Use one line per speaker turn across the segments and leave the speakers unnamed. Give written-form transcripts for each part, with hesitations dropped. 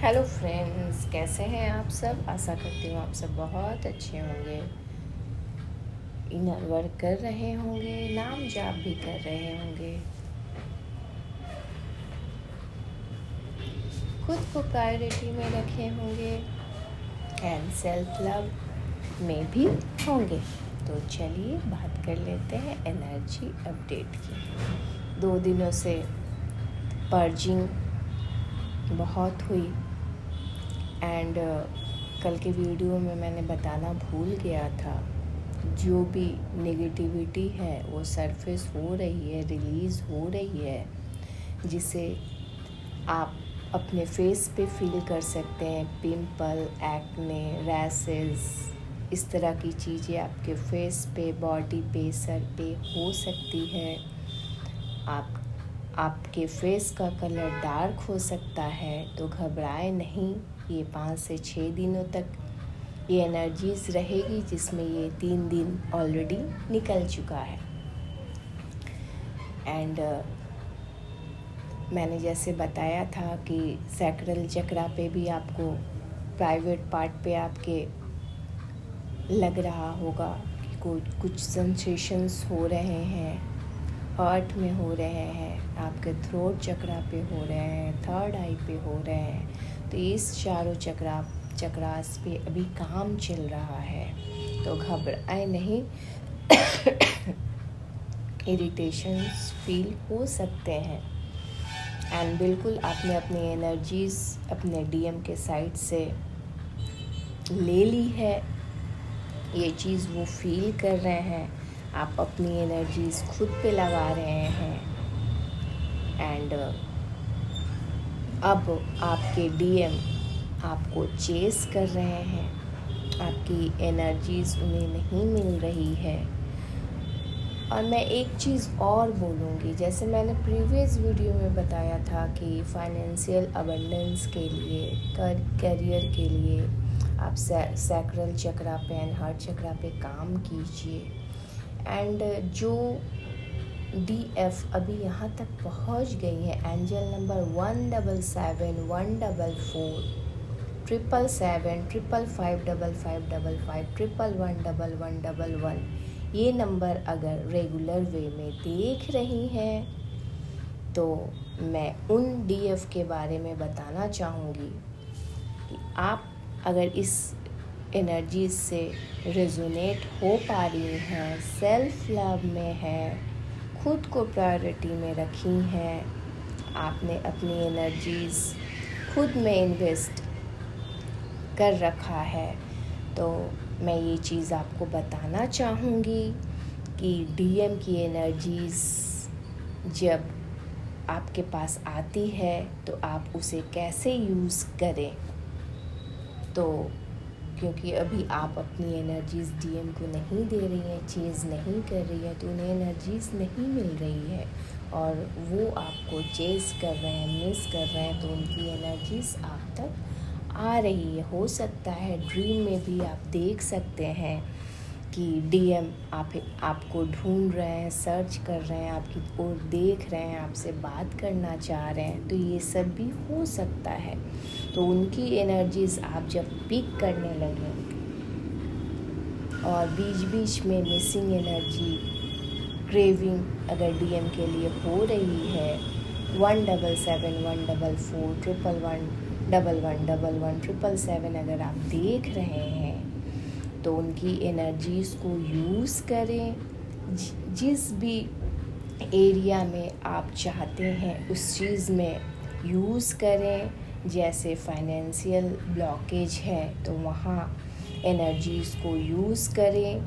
Hello friends, कैसे हैं आप सब। आशा करती हूँ आप सब बहुत अच्छे होंगे, इनर वर्क कर रहे होंगे, नाम जाप भी कर रहे होंगे, खुद को प्रायोरिटी में रखे होंगे एंड सेल्फ लव में भी होंगे। तो चलिए बात कर लेते हैं एनर्जी अपडेट की। 2 दिनों से पर्जिंग बहुत हुई एंड कल के वीडियो में मैंने बताना भूल गया था, जो भी नेगेटिविटी है वो सरफेस हो रही है, रिलीज़ हो रही है, जिसे आप अपने फेस पे फील कर सकते हैं। पिंपल, एक्ने, रैसेस, इस तरह की चीज़ें आपके फेस पे, बॉडी पे, सर पे हो सकती है। आपके फेस का कलर डार्क हो सकता है, तो घबराए नहीं। ये 5 से 6 दिनों तक ये एनर्जीज़ रहेगी, जिसमें ये 3 दिन ऑलरेडी निकल चुका है। एंड मैंने जैसे बताया था कि सैक्रल चक्रा पे भी आपको प्राइवेट पार्ट पे आपके लग रहा होगा कि कुछ सेंसेशंस हो रहे हैं, हार्ट में हो रहे हैं, आपके थ्रोट चक्रा पे हो रहे हैं, थर्ड आई पे हो रहे हैं। तो इस चारों चक्रास पे अभी काम चल रहा है, तो घबराए नहीं। इरिटेशंस फील हो सकते हैं एंड बिल्कुल आपने अपनी एनर्जीज़ अपने डीएम के साइड से ले ली है। ये चीज़ वो फील कर रहे हैं, आप अपनी एनर्जीज़ खुद पे लगा रहे हैं एंड अब आपके डीएम आपको चेस कर रहे हैं। आपकी एनर्जीज़ उन्हें नहीं मिल रही है। और मैं एक चीज़ और बोलूँगी, जैसे मैंने प्रीवियस वीडियो में बताया था कि फाइनेंशियल अबंडेंस के लिए, करियर के लिए आप सैक्रल चक्रा पे एंड हार्ट चक्रा पे काम कीजिए। एंड जो डीएफ अभी यहाँ तक पहुँच गई है, एंजल नंबर 177 144 777 555 555 111 ये नंबर अगर रेगुलर वे में देख रही हैं, तो मैं उन डीएफ के बारे में बताना चाहूँगी कि आप अगर इस एनर्जी से रेजोनेट हो पा रही हैं, सेल्फ लव में हैं, खुद को प्रायोरिटी में रखी हैं, आपने अपनी एनर्जीज़ खुद में इन्वेस्ट कर रखा है, तो मैं ये चीज़ आपको बताना चाहूँगी कि डीएम की एनर्जीज़ जब आपके पास आती है तो आप उसे कैसे यूज़ करें। तो क्योंकि अभी आप अपनी एनर्जीज़ डीएम को नहीं दे रही हैं, चेज़ नहीं कर रही हैं, तो उन्हें एनर्जीज़ नहीं मिल रही है और वो आपको चेज़ कर रहे हैं, मिस कर रहे हैं, तो उनकी एनर्जीज़ आप तक आ रही है। हो सकता है ड्रीम में भी आप देख सकते हैं कि डीएम आपको ढूंढ रहे हैं, सर्च कर रहे हैं, आपकी ओर देख रहे हैं, आपसे बात करना चाह रहे हैं, तो ये सब भी हो सकता है। तो उनकी एनर्जीज़ आप जब पिक करने लगे और बीच बीच में मिसिंग एनर्जी, क्रेविंग अगर डीएम के लिए हो रही है, 177 144 111 777 अगर आप देख रहे हैं, तो उनकी एनर्जीज़ को यूज़ करें। जिस भी एरिया में आप चाहते हैं उस चीज़ में यूज़ करें। जैसे फाइनेंशियल ब्लॉकेज है तो वहाँ एनर्जीज़ को यूज़ करें।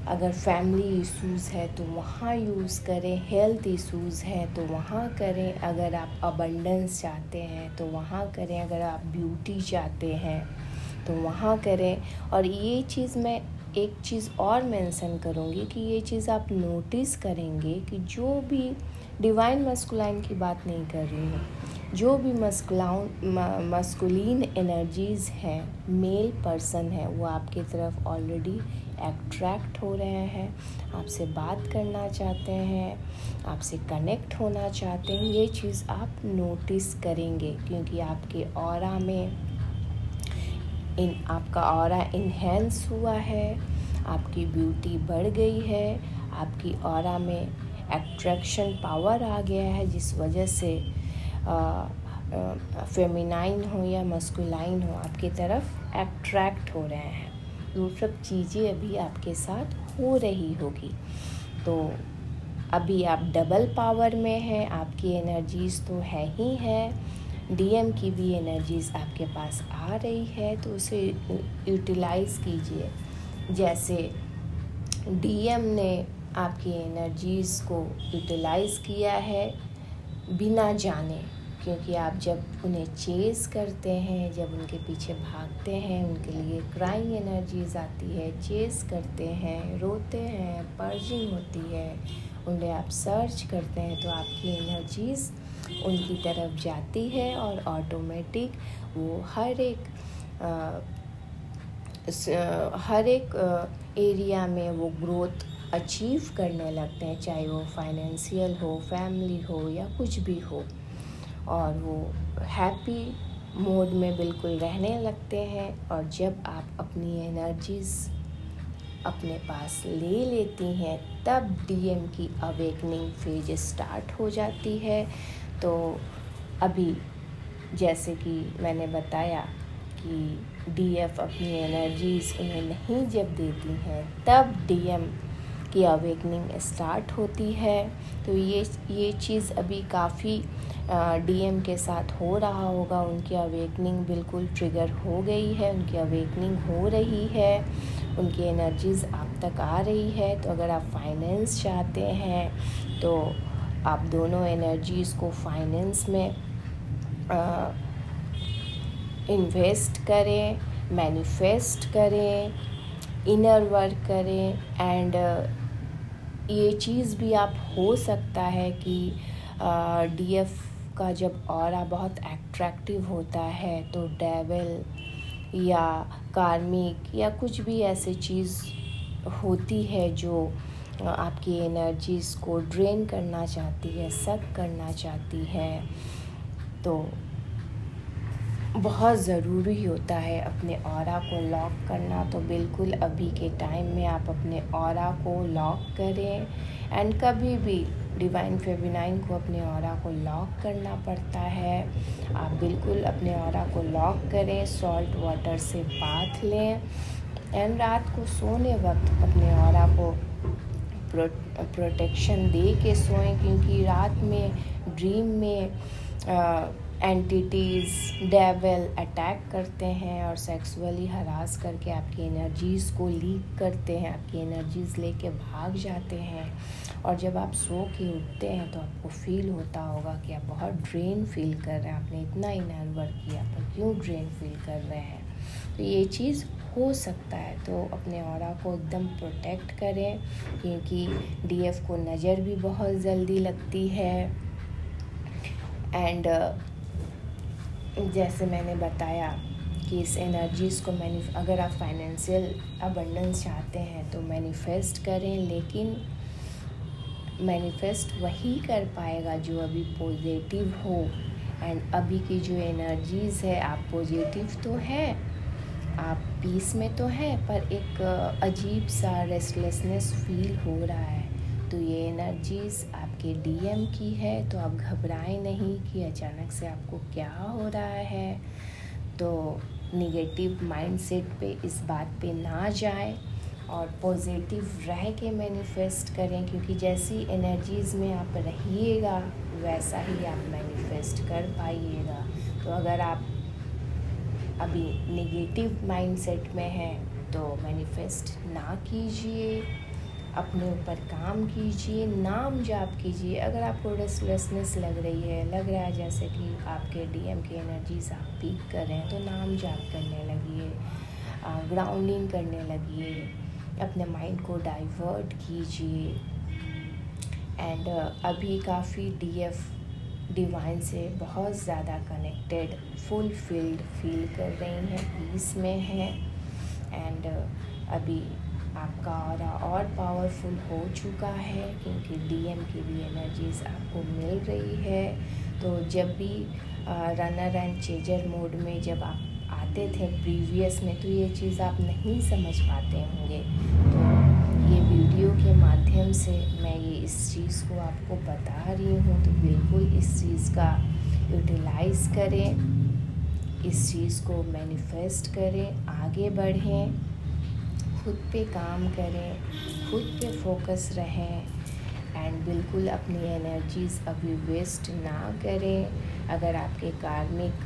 अगर फैमिली इश्यूज़ है तो वहाँ यूज़ करें, हेल्थ इश्यूज़ है तो वहाँ करें, अगर आप अबंडेंस चाहते हैं तो वहाँ करें, अगर आप ब्यूटी चाहते हैं तो वहाँ करें। और ये चीज़ मैं एक चीज़ और मेंशन करूँगी कि ये चीज़ आप नोटिस करेंगे कि जो भी डिवाइन मस्कुलाइन की बात नहीं कर रही हूँ, जो भी मस्कुलिन एनर्जीज़ हैं, मेल पर्सन है, वो आपकी तरफ ऑलरेडी अट्रैक्ट हो रहे हैं, आपसे बात करना चाहते हैं, आपसे कनेक्ट होना चाहते हैं, ये चीज़ आप नोटिस करेंगे क्योंकि आपके ऑरा में आपका ऑरा इन्हेंस हुआ है, आपकी ब्यूटी बढ़ गई है, आपकी ऑरा में अट्रैक्शन पावर आ गया है, जिस वजह से फेमिनाइन हो या मस्कुलाइन हो आपकी तरफ अट्रैक्ट हो रहे हैं। वो सब चीज़ें अभी आपके साथ हो रही होगी। तो अभी आप डबल पावर में हैं, आपकी एनर्जीज़ तो है ही है, डीएम की भी एनर्जीज़ आपके पास आ रही है, तो उसे यूटिलाइज़ कीजिए। जैसे डीएम ने आपकी एनर्जीज़ को यूटिलाइज़ किया है बिना जाने, क्योंकि आप जब उन्हें चेज़ करते हैं, जब उनके पीछे भागते हैं, उनके लिए क्राइंग एनर्जीज़ आती है, चेज़ करते हैं, रोते हैं, पर्जिंग होती है, उन्हें आप सर्च करते हैं, तो आपकी एनर्जीज़ उनकी तरफ जाती है और ऑटोमेटिक वो हर एक एरिया में वो ग्रोथ अचीव करने लगते हैं, चाहे वो फाइनेंशियल हो, फैमिली हो या कुछ भी हो, और वो हैप्पी मोड में बिल्कुल रहने लगते हैं। और जब आप अपनी एनर्जीज़ अपने पास ले लेती हैं, तब डीएम की अवेकनिंग फेज स्टार्ट हो जाती है। तो अभी जैसे कि मैंने बताया कि डीएफ अपनी एनर्जीज़ उन्हें नहीं जब देती हैं, तब डीएम की अवेकनिंग स्टार्ट होती है। तो ये चीज़ अभी काफ़ी डीएम के साथ हो रहा होगा, उनकी अवेकनिंग बिल्कुल ट्रिगर हो गई है, उनकी अवेकनिंग हो रही है, उनकी एनर्जीज़ आप तक आ रही है। तो अगर आप फाइनेंस चाहते हैं तो आप दोनों एनर्जीज़ को फाइनेंस में इन्वेस्ट करें, मैनिफेस्ट करें, इनर वर्क करें। एंड ये चीज़ भी आप हो सकता है कि डीएफ का जब ऑरा बहुत अट्रैक्टिव होता है तो डेविल या कार्मिक या कुछ भी ऐसी चीज़ होती है जो आपकी एनर्जीज़ को ड्रेन करना चाहती है, सक करना चाहती है। तो बहुत ज़रूरी होता है अपने ऑरा को लॉक करना। तो बिल्कुल अभी के टाइम में आप अपने ऑरा को लॉक करें। एंड कभी भी डिवाइन फेमिनाइन को अपने ऑरा को लॉक करना पड़ता है, आप बिल्कुल अपने ऑरा को लॉक करें, सॉल्ट वाटर से बाथ लें एंड रात को सोने वक्त अपने ऑरा को प्रोटेक्शन दे के सोएं, क्योंकि रात में ड्रीम में एंटिटीज़ डेविल अटैक करते हैं और सेक्सुअली हरास करके आपकी एनर्जीज़ को लीक करते हैं, आपकी एनर्जीज़ लेके भाग जाते हैं। और जब आप सो के उठते हैं तो आपको फील होता होगा कि आप बहुत ड्रेन फील कर रहे हैं, आपने इतना इनर वर्क किया पर क्यों ड्रेन फील कर रहे हैं। तो ये चीज़ हो सकता है। तो अपने ऑरा को एकदम प्रोटेक्ट करें, क्योंकि डीएफ को नज़र भी बहुत जल्दी लगती है। एंड जैसे मैंने बताया कि इस एनर्जीज़ को अगर आप फाइनेंशियल अबंडेंस चाहते हैं तो मैनिफेस्ट करें, लेकिन मैनिफेस्ट वही कर पाएगा जो अभी पॉजिटिव हो। एंड अभी की जो एनर्जीज़ है, आप पॉजिटिव तो है, आप पीस में तो है, पर एक अजीब सा रेस्टलेसनेस फील हो रहा है। तो ये एनर्जीज़ आपके डीएम की है, तो आप घबराएं नहीं कि अचानक से आपको क्या हो रहा है। तो निगेटिव माइंडसेट पे इस बात पे ना जाएं और पॉजिटिव रह के मैनिफेस्ट करें, क्योंकि जैसी एनर्जीज़ में आप रहिएगा वैसा ही आप मैनिफेस्ट कर पाइएगा। तो अगर आप अभी नेगेटिव माइंडसेट में हैं तो मैनिफेस्ट ना कीजिए, अपने ऊपर काम कीजिए, नाम जाप कीजिए। अगर आपको रेस्टलेसनेस लग रही है, लग रहा है जैसे कि आपके डीएम की एनर्जीज आप पीक कर रहे हैं, तो नाम जाप करने लगिए, ग्राउंडिंग करने लगिए, अपने माइंड को डाइवर्ट कीजिए। एंड अभी काफ़ी डीएफ डिवाइन से बहुत ज़्यादा कनेक्टेड, फुलफिल्ड फील कर रही हैं, पीस में हैं। एंड अभी आपका ऑरा और पावरफुल हो चुका है, क्योंकि डीएम की भी एनर्जीज आपको मिल रही है। तो जब भी रनर एंड चेजर मोड में जब आप आते थे प्रीवियस में, तो ये चीज़ आप नहीं समझ पाते होंगे। तो ये वीडियो के माध्यम से मैं ये इस चीज़ को आपको बता रही हूँ, तो बिल्कुल इस चीज़ का यूटिलाइज़ करें, इस चीज़ को मैनिफेस्ट करें, आगे बढ़ें, खुद पे काम करें, खुद पे फोकस रहें एंड बिल्कुल अपनी एनर्जीज़ अभी वेस्ट ना करें। अगर आपके कार्मिक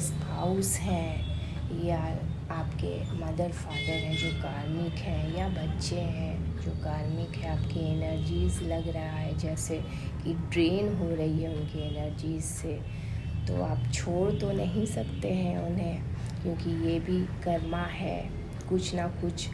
स्पाउस हैं या आपके मदर फादर हैं जो कार्मिक हैं, या बच्चे हैं जो कार्मिक है, आपकी एनर्जीज़ लग रहा है जैसे कि ड्रेन हो रही है उनकी एनर्जीज़ से, तो आप छोड़ तो नहीं सकते हैं उन्हें, क्योंकि ये भी कर्मा है। कुछ ना कुछ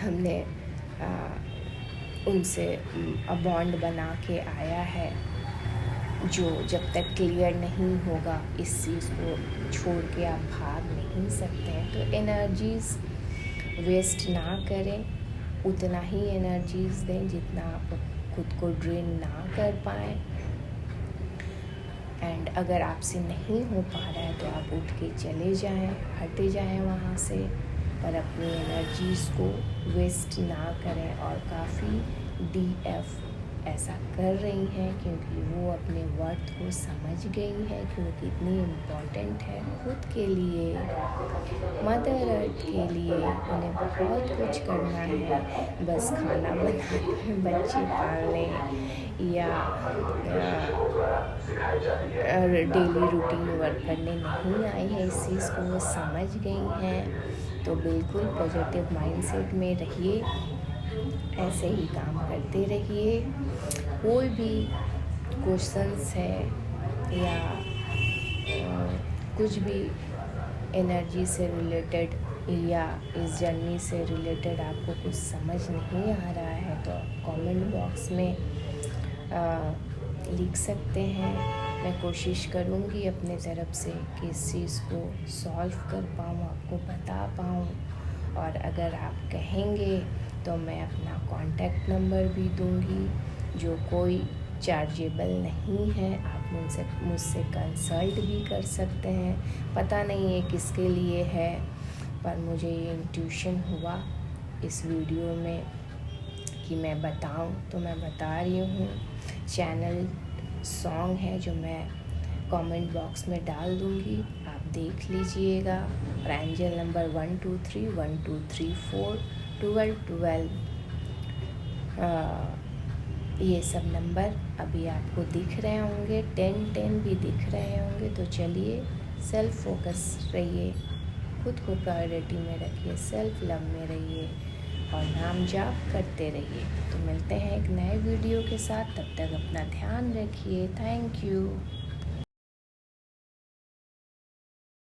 हमने उनसे बॉन्ड बना के आया है, जो जब तक क्लियर नहीं होगा इस चीज़ को छोड़ के आप भाग नहीं सकते हैं। तो एनर्जीज़ वेस्ट ना करें, उतना ही एनर्जीज़ दें जितना आप खुद को ड्रेन ना कर पाएँ। एंड अगर आपसे नहीं हो पा रहा है तो आप उठ के चले जाएं, हटे जाएं वहाँ से, पर अपनी एनर्जीज़ को वेस्ट ना करें। और काफ़ी डीएफ ऐसा कर रही हैं क्योंकि वो अपने वर्थ को समझ गई हैं, क्योंकि इतनी इम्पॉर्टेंट है खुद के लिए, मदर अर्थ के लिए। उन्हें बहुत कुछ करना है, बस खाना बनाने, बच्चे पालने या डेली रूटीन वर्क करने नहीं आई है। इस चीज़ को वो समझ गई हैं। तो बिल्कुल पॉजिटिव माइंडसेट में रहिए, ऐसे ही काम करते रहिए। कोई भी क्वेश्चंस है या कुछ भी एनर्जी से रिलेटेड या इस जर्नी से रिलेटेड आपको कुछ समझ नहीं आ रहा है, तो कमेंट बॉक्स में लिख सकते हैं। मैं कोशिश करूँगी अपने तरफ से कि इस चीज़ को सॉल्व कर पाऊँ, आपको बता पाऊँ। और अगर आप कहेंगे तो मैं अपना कॉन्टैक्ट नंबर भी दूँगी, जो कोई चार्जेबल नहीं है। आप मुझसे कंसल्ट भी कर सकते हैं। पता नहीं है किसके लिए है, पर मुझे ये इंट्यूशन हुआ इस वीडियो में कि मैं बताऊं, तो मैं बता रही हूँ। चैनल सॉन्ग है जो मैं कमेंट बॉक्स में डाल दूँगी, आप देख लीजिएगा। और एंजल नंबर 123 1234 1212 ये सब नंबर अभी आपको दिख रहे होंगे, 1010 भी दिख रहे होंगे। तो चलिए, सेल्फ फोकस रहिए, खुद को प्रायोरिटी में रखिए, सेल्फ लव में रहिए और नाम जाप करते रहिए। तो मिलते हैं एक नए वीडियो के साथ, तब तक अपना ध्यान रखिए। Thank you.